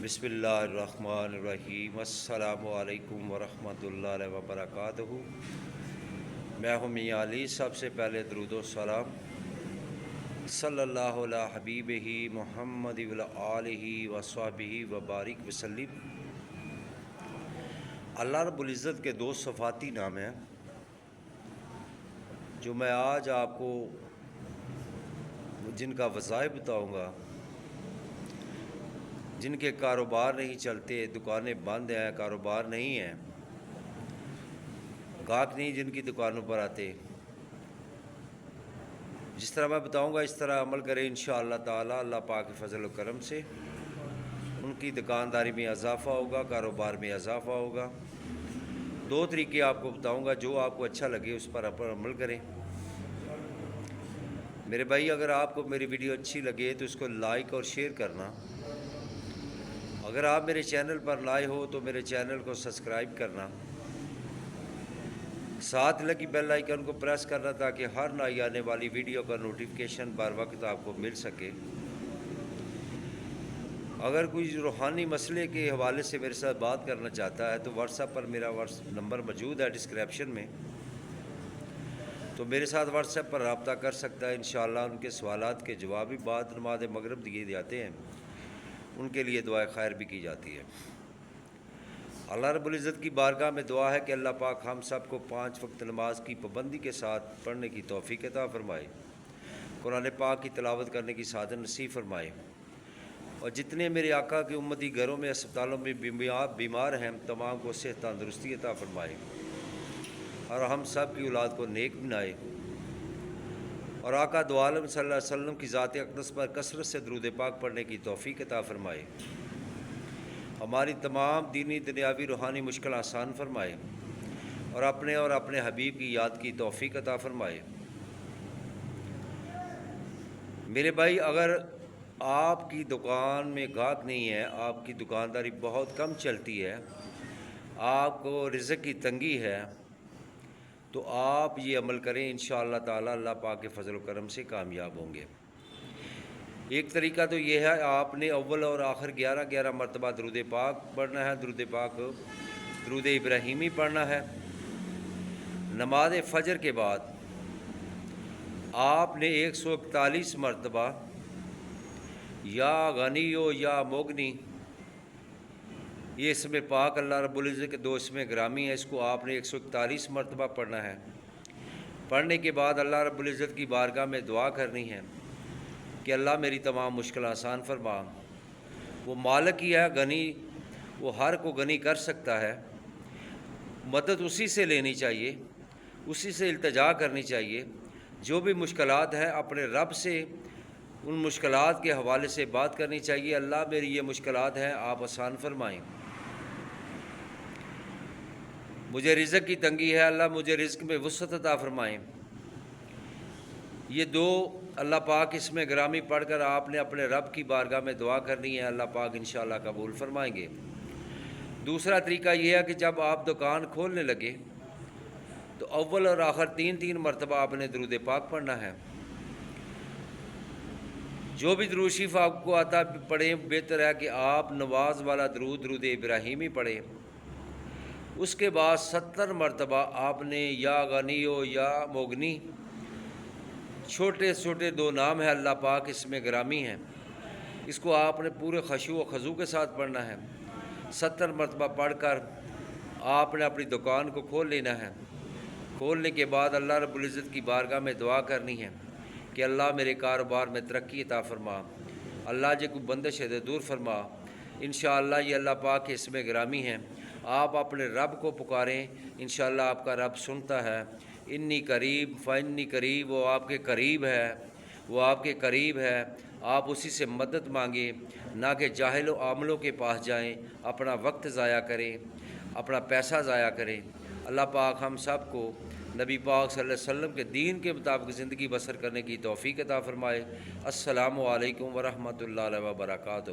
بسم اللہ الرحمن الرحیم۔ السلام علیکم ورحمۃ اللہ وبرکاتہ۔ میں ہوں میاں علی۔ سب سے پہلے درود و سلام صلی اللہ علیہ حبیبہ محمد وعلی آلہ وصحبہ وبارک وسلم۔ اللہ رب العزت کے دو صفاتی نام ہیں جو میں آج آپ کو جن کا وظائف بتاؤں گا، جن کے کاروبار نہیں چلتے، دکانیں بند ہیں، کاروبار نہیں ہیں، گاہک نہیں جن کی دکانوں پر آتے، جس طرح میں بتاؤں گا اس طرح عمل کریں انشاءاللہ تعالی۔ اللہ پاک کے فضل و کرم سے ان کی دکانداری میں اضافہ ہوگا، کاروبار میں اضافہ ہوگا۔ دو طریقے آپ کو بتاؤں گا، جو آپ کو اچھا لگے اس پر عمل کریں۔ میرے بھائی، اگر آپ کو میری ویڈیو اچھی لگے تو اس کو لائک اور شیئر کرنا۔ اگر آپ میرے چینل پر نئے ہو تو میرے چینل کو سبسکرائب کرنا، ساتھ لگی بیل آئیکن کو پریس کرنا تاکہ ہر نئی آنے والی ویڈیو کا نوٹیفیکیشن بر وقت آپ کو مل سکے۔ اگر کوئی روحانی مسئلے کے حوالے سے میرے ساتھ بات کرنا چاہتا ہے تو واٹس ایپ پر میرا نمبر موجود ہے ڈسکرپشن میں، تو میرے ساتھ واٹس ایپ پر رابطہ کر سکتا ہے۔ انشاءاللہ ان کے سوالات کے جواب بھی بعد نماز مغرب دیے جاتے ہیں، ان کے لیے دعائے خیر بھی کی جاتی ہے۔ اللہ رب العزت کی بارگاہ میں دعا ہے کہ اللہ پاک ہم سب کو 5 وقت نماز کی پابندی کے ساتھ پڑھنے کی توفیق عطا فرمائے، قرآن پاک کی تلاوت کرنے کی سعادت نصیب فرمائے، اور جتنے میرے آقا کے امتی گھروں میں، اسپتالوں میں بیمار ہیں، تمام کو صحت تندرستی عطا فرمائے، اور ہم سب کی اولاد کو نیک بنائے، اور آقا دو عالم صلی اللہ علیہ وسلم کی ذات اقدس پر کثرت سے درود پاک پڑھنے کی توفیق عطا فرمائے، ہماری تمام دینی دنیاوی روحانی مشکل آسان فرمائے، اور اپنے حبیب کی یاد کی توفیق عطا فرمائے۔ میرے بھائی، اگر آپ کی دکان میں گاہک نہیں ہے، آپ کی دکانداری بہت کم چلتی ہے، آپ کو رزق کی تنگی ہے، تو آپ یہ عمل کریں انشاءاللہ تعالی، اللہ پاک کے فضل و کرم سے کامیاب ہوں گے۔ ایک طریقہ تو یہ ہے، آپ نے اول اور آخر 11 مرتبہ درود پاک پڑھنا ہے، درود ابراہیمی پڑھنا ہے۔ نماز فجر کے بعد آپ نے 141 مرتبہ یا غنی و یا مغنی، یہ اسم پاک اللہ رب العزت کے دو اسم گرامی ہیں، اس کو آپ نے 141 مرتبہ پڑھنا ہے۔ پڑھنے کے بعد اللہ رب العزت کی بارگاہ میں دعا کرنی ہے کہ اللہ میری تمام مشکل آسان فرما۔ وہ مالک ہی ہے، غنی، وہ ہر کو غنی کر سکتا ہے، مدد اسی سے لینی چاہیے، اسی سے التجا کرنی چاہیے۔ جو بھی مشکلات ہیں اپنے رب سے ان مشکلات کے حوالے سے بات کرنی چاہیے، اللہ میری یہ مشکلات ہیں آپ آسان فرمائیں، مجھے رزق کی تنگی ہے، اللہ مجھے رزق میں وسعت عطا فرمائیں۔ یہ دو اللہ پاک اس میں گرامی پڑھ کر آپ نے اپنے رب کی بارگاہ میں دعا کرنی ہے، اللہ پاک انشاءاللہ قبول فرمائیں گے۔ دوسرا طریقہ یہ ہے کہ جب آپ دکان کھولنے لگے تو اول اور آخر 3 مرتبہ آپ نے درود پاک پڑھنا ہے۔ جو بھی درود شریف آپ کو آتا پڑھیں، بہتر ہے کہ آپ نواز والا درود ابراہیمی پڑھیں۔ اس کے بعد 70 مرتبہ آپ نے یا غنی و یا مغنی، چھوٹے چھوٹے 2 نام ہیں اللہ پاک اس میں گرامی ہیں، اس کو آپ نے پورے خشوع و خضوع کے ساتھ پڑھنا ہے۔ 70 مرتبہ پڑھ کر آپ نے اپنی دکان کو کھول لینا ہے۔ کھولنے کے بعد اللہ رب العزت کی بارگاہ میں دعا کرنی ہے کہ اللہ میرے کاروبار میں ترقی عطا فرما، اللہ جے کو بندش ہے دور فرما۔ انشاءاللہ یہ اللہ پاک کے اسم گرامی ہیں، آپ اپنے رب کو پکاریں، انشاءاللہ آپ کا رب سنتا ہے۔ انی قریب فانی قریب، وہ آپ کے قریب ہے، وہ آپ کے قریب ہے، آپ اسی سے مدد مانگیں، نہ کہ جاہل و عاملوں کے پاس جائیں، اپنا وقت ضائع کریں، اپنا پیسہ ضائع کریں۔ اللہ پاک ہم سب کو نبی پاک صلی اللہ علیہ وسلم کے دین کے مطابق زندگی بسر کرنے کی توفیق عطا فرمائے۔ السلام علیکم ورحمۃ اللہ وبرکاتہ۔